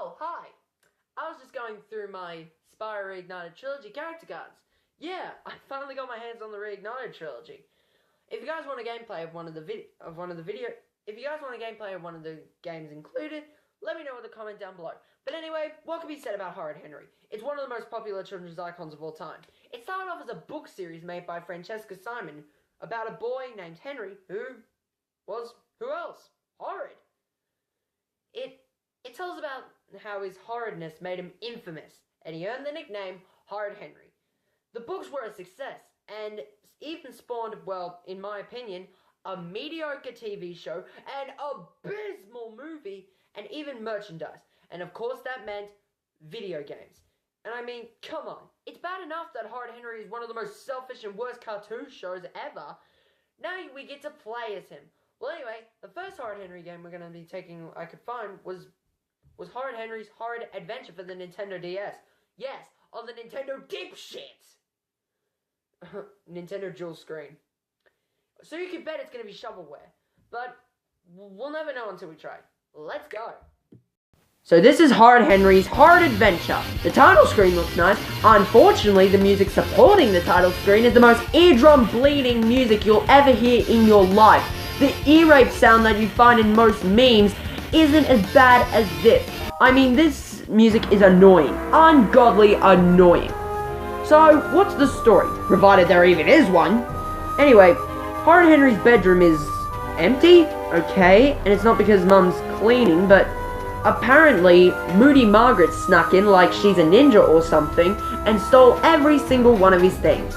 Oh, hi! I was just going through my Spyro Reignited Trilogy character cards. Yeah, I finally got my hands on the Reignited Trilogy. If you guys want a gameplay of one of the games included, let me know in the comment down below. But anyway, what can be said about Horrid Henry? It's one of the most popular children's icons of all time. It started off as a book series made by Francesca Simon about a boy named Henry who else? Horrid. It tells about how his horridness made him infamous, and he earned the nickname Horrid Henry. The books were a success, and even spawned, well, in my opinion, a mediocre TV show, an abysmal movie, and even merchandise. And of course that meant video games. And I mean, come on. It's bad enough that Horrid Henry is one of the most selfish and worst cartoon shows ever. Now we get to play as him. Well, anyway, the first Horrid Henry game we're going to be taking I could find was Horrid Henry's Horrid Adventure for the Nintendo DS. Yes, on the Nintendo dipshit! Nintendo dual screen. So you can bet it's going to be shovelware. But we'll never know until we try. Let's go. So this is Horrid Henry's Horrid Adventure. The title screen looks nice. Unfortunately, the music supporting the title screen is the most eardrum-bleeding music you'll ever hear in your life. The ear rape sound that you find in most memes isn't as bad as this. I mean, this music is annoying. Ungodly annoying. So, what's the story? Provided there even is one. Anyway, Horrid Henry's bedroom is empty, okay, and it's not because Mum's cleaning, but apparently Moody Margaret snuck in like she's a ninja or something and stole every single one of his things.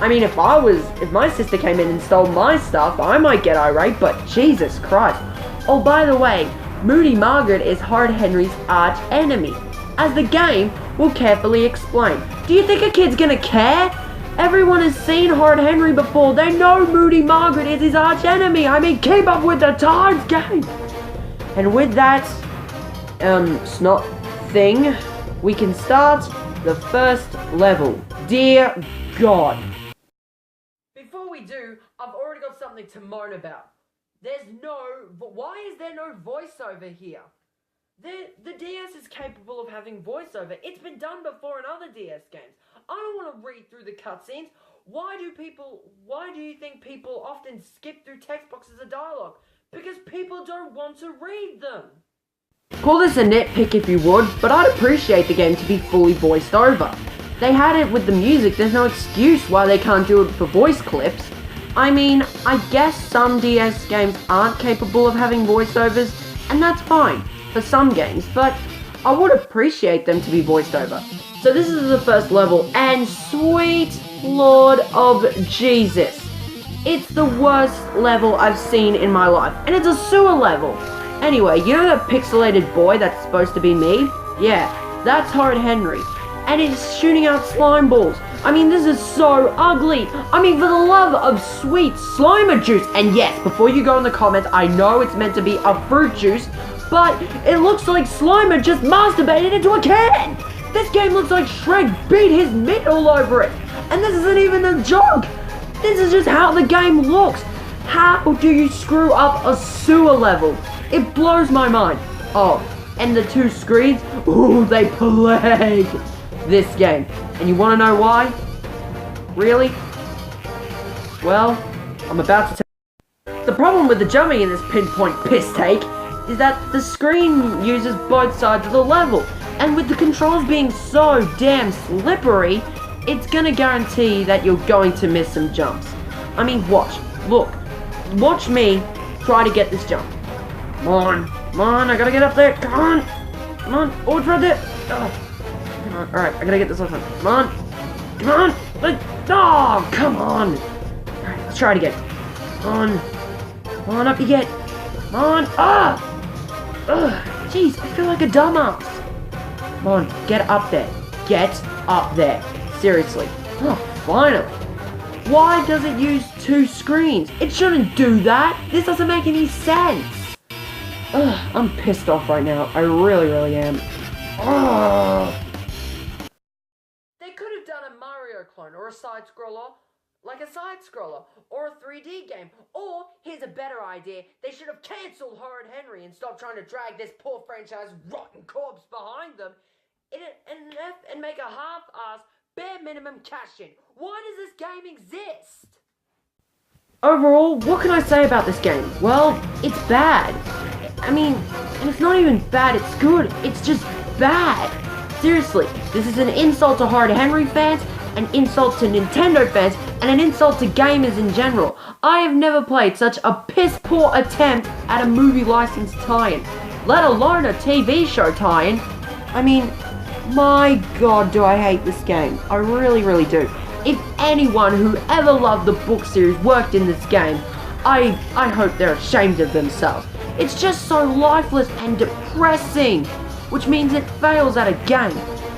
I mean, if my sister came in and stole my stuff, I might get irate, but Jesus Christ. Oh, by the way, Moody Margaret is Horrid Henry's arch enemy, as the game will carefully explain. Do you think a kid's gonna care? Everyone has seen Horrid Henry before. They know Moody Margaret is his arch enemy. I mean, keep up with the times, game. And with that, snot thing, we can start the first level. Dear God. Before we do, I've already got something to moan about. Why is there no voiceover here? The DS is capable of having voiceover. It's been done before in other DS games. I don't want to read through the cutscenes. Why do you think people often skip through text boxes of dialogue? Because people don't want to read them. Call this a nitpick if you would, but I'd appreciate the game to be fully voiced over. They had it with the music, there's no excuse why they can't do it for voice clips. I mean, I guess some DS games aren't capable of having voiceovers, and that's fine for some games, but I would appreciate them to be voiced over. So this is the first level, and sweet Lord of Jesus, it's the worst level I've seen in my life, and it's a sewer level. Anyway, you know that pixelated boy that's supposed to be me? Yeah, that's Horrid Henry, and he's shooting out slime balls. I mean, this is so ugly. I mean, for the love of sweet Slimer juice. And yes, before you go in the comments, I know it's meant to be a fruit juice, but it looks like Slimer just masturbated into a can. This game looks like Shrek beat his meat all over it. And this isn't even a joke. This is just how the game looks. How do you screw up a sewer level? It blows my mind. Oh, and the two screens, ooh, they plague this game. And you want to know why? Really? Well, I'm about to tell you. The problem with the jumping in this pinpoint piss take is that the screen uses both sides of the level. And with the controls being so damn slippery, it's gonna guarantee that you're going to miss some jumps. I mean, watch me try to get this jump. Come on, I gotta get up there, come on, oh, it's right there. Oh. Alright, I gotta get this last one. Come on! Oh, come on! Alright, let's try it again. Come on, up you get. Come on, ugh, jeez, I feel like a dumbass. Come on, get up there. Get up there. Seriously. Oh, finally. Why does it use two screens? It shouldn't do that. This doesn't make any sense. Ugh, I'm pissed off right now. I really am. Ugh. They could have done a Mario clone or a side-scroller like a side-scroller, or a 3D game. Or, here's a better idea, they should have cancelled Horrid Henry and stopped trying to drag this poor franchise rotten corpse behind them and make a half-assed, bare minimum cash-in. Why does this game exist? Overall, what can I say about this game? Well, it's bad. I mean, and it's not even bad, it's good. It's just bad. Seriously, this is an insult to Horrid Henry fans, an insult to Nintendo fans, and an insult to gamers in general. I have never played such a piss-poor attempt at a movie license tie-in, let alone a TV show tie-in. I mean, my god, do I hate this game. I really, really do. If anyone who ever loved the book series worked in this game, I hope they're ashamed of themselves. It's just so lifeless and depressing, which means it fails at a game,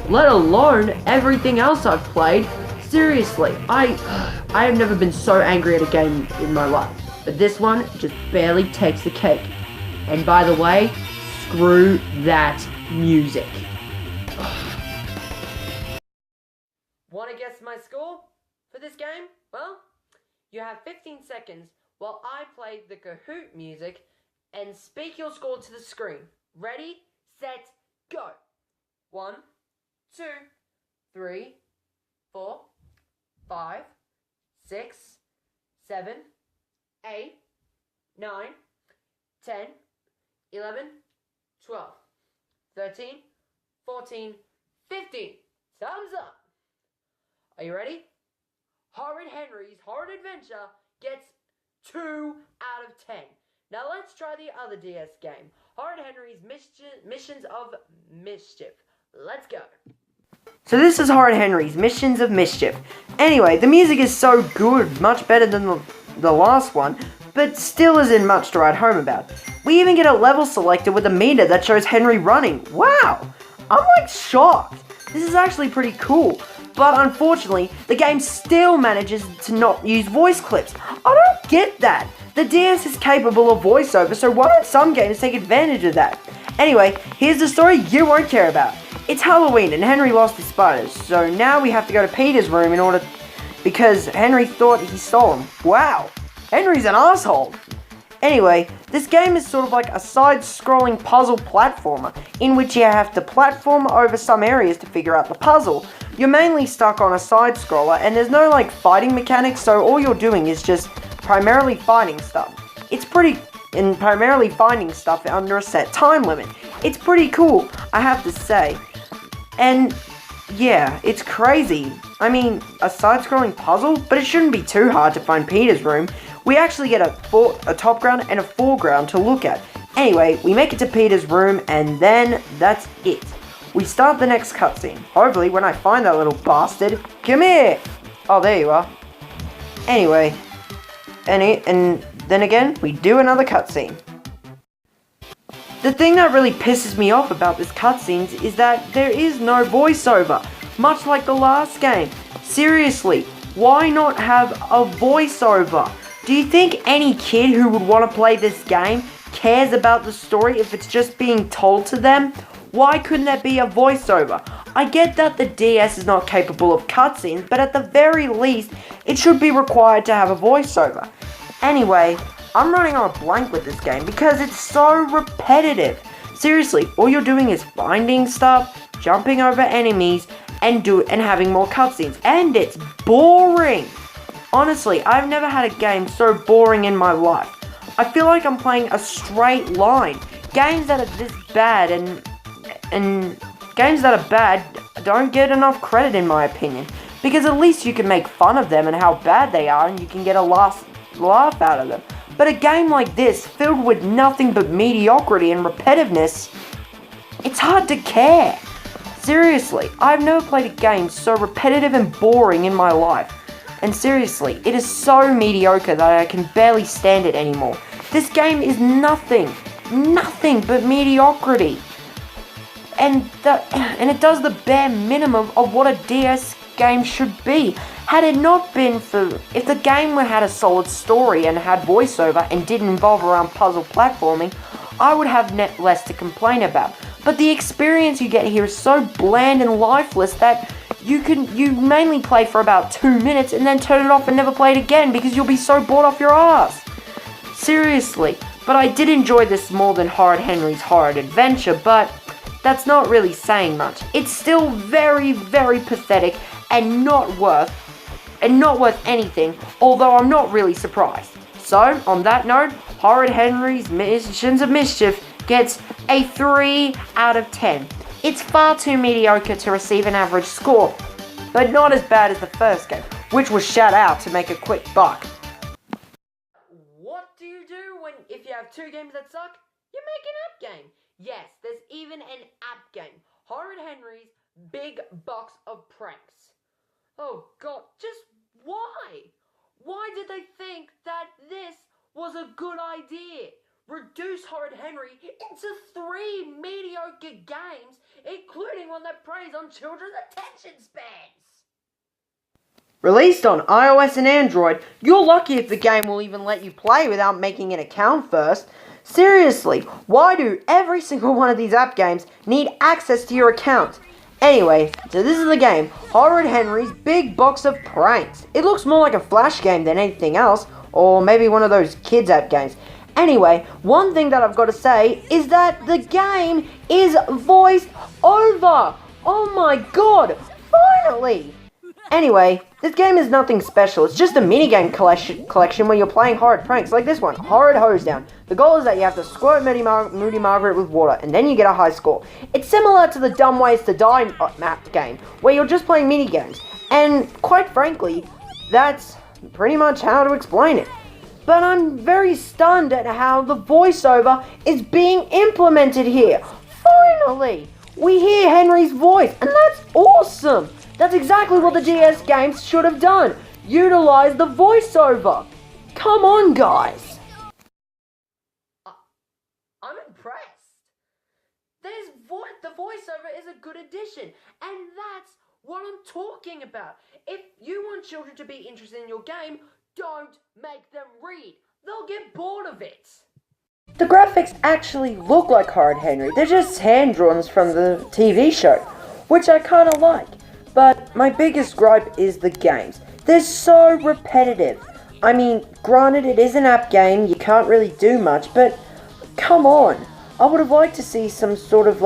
let alone everything else I've played. Seriously, I have never been so angry at a game in my life, but this one just barely takes the cake. And by the way, screw that music. Want to guess my score for this game? Well, you have 15 seconds while I play the Kahoot music and speak your score to the screen. Ready, set, go. 1, 2, 3, 4, 5, 6, 7, 8, 9, 10, 11, 12, 13, 14, 15. Thumbs up. Are you ready? Horrid Henry's Horrid Adventure gets 2 out of 10. Now let's try the other DS game, Horrid Henry's Missions of Mischief. Let's go. So this is Horrid Henry's Missions of Mischief. Anyway, the music is so good, much better than the last one, but still isn't much to write home about. We even get a level selector with a meter that shows Henry running. Wow! I'm like shocked. This is actually pretty cool. But unfortunately, the game still manages to not use voice clips. I don't get that. The DS is capable of voiceover, so why don't some games take advantage of that? Anyway, here's the story you won't care about. It's Halloween and Henry lost his spiders, so now we have to go to Peter's room because Henry thought he stole them. Wow, Henry's an asshole. Anyway, this game is sort of like a side-scrolling puzzle platformer, in which you have to platform over some areas to figure out the puzzle. You're mainly stuck on a side-scroller, and there's no like fighting mechanics, so all you're doing is just primarily fighting stuff. Primarily finding stuff under a set time limit. It's pretty cool, I have to say. And yeah, it's crazy. I mean, a side-scrolling puzzle, but it shouldn't be too hard to find Peter's room. We actually get a top ground and a foreground to look at. Anyway, we make it to Peter's room, and then that's it. We start the next cutscene. Hopefully, when I find that little bastard, come here! Oh, there you are. Anyway, and then again, we do another cutscene. The thing that really pisses me off about this cutscenes is that there is no voiceover, much like the last game. Seriously, why not have a voiceover? Do you think any kid who would want to play this game cares about the story if it's just being told to them? Why couldn't there be a voiceover? I get that the DS is not capable of cutscenes, but at the very least, it should be required to have a voiceover. Anyway, I'm running on a blank with this game because it's so repetitive. Seriously, all you're doing is finding stuff, jumping over enemies, and having more cutscenes, and it's boring. Honestly, I've never had a game so boring in my life. I feel like I'm playing a straight line. Games that are this bad and games that are bad don't get enough credit in my opinion, because at least you can make fun of them and how bad they are, and you can get a laugh out of them. But a game like this, filled with nothing but mediocrity and repetitiveness, it's hard to care. Seriously, I've never played a game so repetitive and boring in my life. And seriously, it is so mediocre that I can barely stand it anymore. This game is nothing but mediocrity. And it does the bare minimum of what a DS game should be. Had it not been if the game had a solid story and had voiceover and didn't involve around puzzle platforming, I would have less to complain about. But the experience you get here is so bland and lifeless that you mainly play for about 2 minutes and then turn it off and never play it again because you'll be so bored off your ass. Seriously, but I did enjoy this more than Horrid Henry's Horrid Adventure, but that's not really saying much. It's still very, very pathetic and not worth anything, although I'm not really surprised. So, on that note, Horrid Henry's Missions of Mischief gets a 3 out of 10. It's far too mediocre to receive an average score, but not as bad as the first game, which was shut out to make a quick buck. What do you do if you have 2 games that suck? You make an app game. Yes, there's even an app game. Horrid Henry's Big Box of Pranks. Oh god, just why? Why did they think that this was a good idea? Reduce Horrid Henry into 3 mediocre games, including one that preys on children's attention spans. Released on iOS and Android, you're lucky if the game will even let you play without making an account first. Seriously, why do every single one of these app games need access to your account? Anyway, so this is the game, Horrid Henry's Big Box of Pranks. It looks more like a Flash game than anything else, or maybe one of those kids app games. Anyway, one thing that I've got to say is that the game is voiced over. Oh my god, finally! Anyway, this game is nothing special. It's just a minigame collection when you're playing horrid pranks like this one, Horrid Hose Down. The goal is that you have to squirt Moody Margaret with water, and then you get a high score. It's similar to the Dumb Ways to Die map game, where you're just playing minigames. And quite frankly, that's pretty much how to explain it. But I'm very stunned at how the voiceover is being implemented here. Finally, we hear Henry's voice, and that's awesome. That's exactly what the DS games should have done. Utilize the voiceover. Come on, guys. I'm impressed. The voiceover is a good addition, and that's what I'm talking about. If you want children to be interested in your game, don't make them read. They'll get bored of it. The graphics actually look like Horrid Henry. They're just hand-drawns from the TV show, which I kind of like. But my biggest gripe is the games. They're so repetitive. I mean, granted it is an app game, you can't really do much, but come on. I would have liked to see some sort of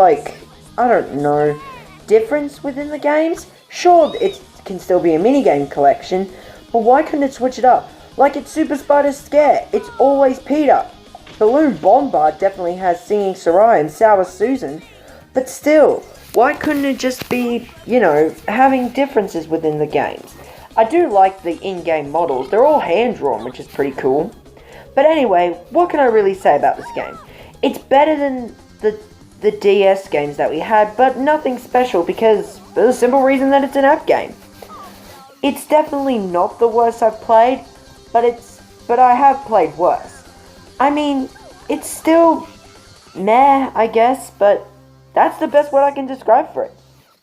difference within the games. Sure, it can still be a minigame collection, but why couldn't it switch it up? Like it's Super Spider Scare, it's always Peter. Balloon Bombard definitely has Singing Sarai and Sour Susan, but still, why couldn't it just be, having differences within the games? I do like the in-game models, they're all hand-drawn, which is pretty cool. But anyway, what can I really say about this game? It's better than the DS games that we had, but nothing special because for the simple reason that it's an app game. It's definitely not the worst I've played, but I have played worse. I mean, it's still meh, I guess, but that's the best word I can describe for it.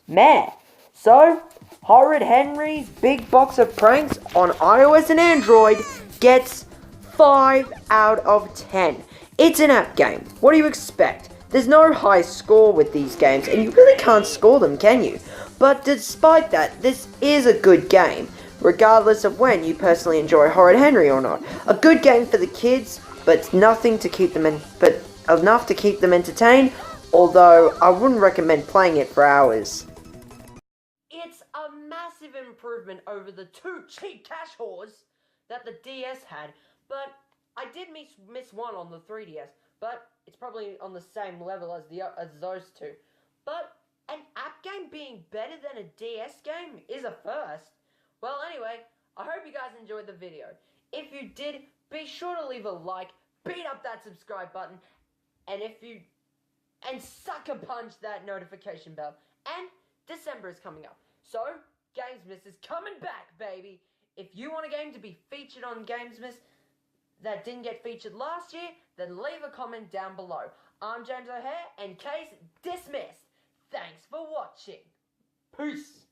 Meh. So, Horrid Henry's Big Box of Pranks on iOS and Android gets 5 out of 10. It's an app game. What do you expect? There's no high score with these games, and you really can't score them, can you? But despite that, this is a good game, regardless of when you personally enjoy Horrid Henry or not. A good game for the kids, but enough to keep them entertained, although I wouldn't recommend playing it for hours. It's a massive improvement over the 2 cheap cash whores that the DS had, but I did miss one on the 3DS, but it's probably on the same level as those 2. But an app game being better than a DS game is a first. Well, anyway, I hope you guys enjoyed the video. If you did, be sure to leave a like, beat up that subscribe button, and sucker punch that notification bell. And December is coming up, so Gamesmas is coming back, baby. If you want a game to be featured on Gamesmas that didn't get featured last year, then leave a comment down below. I'm James O'Hare, and case dismissed. Thanks for watching. Peace.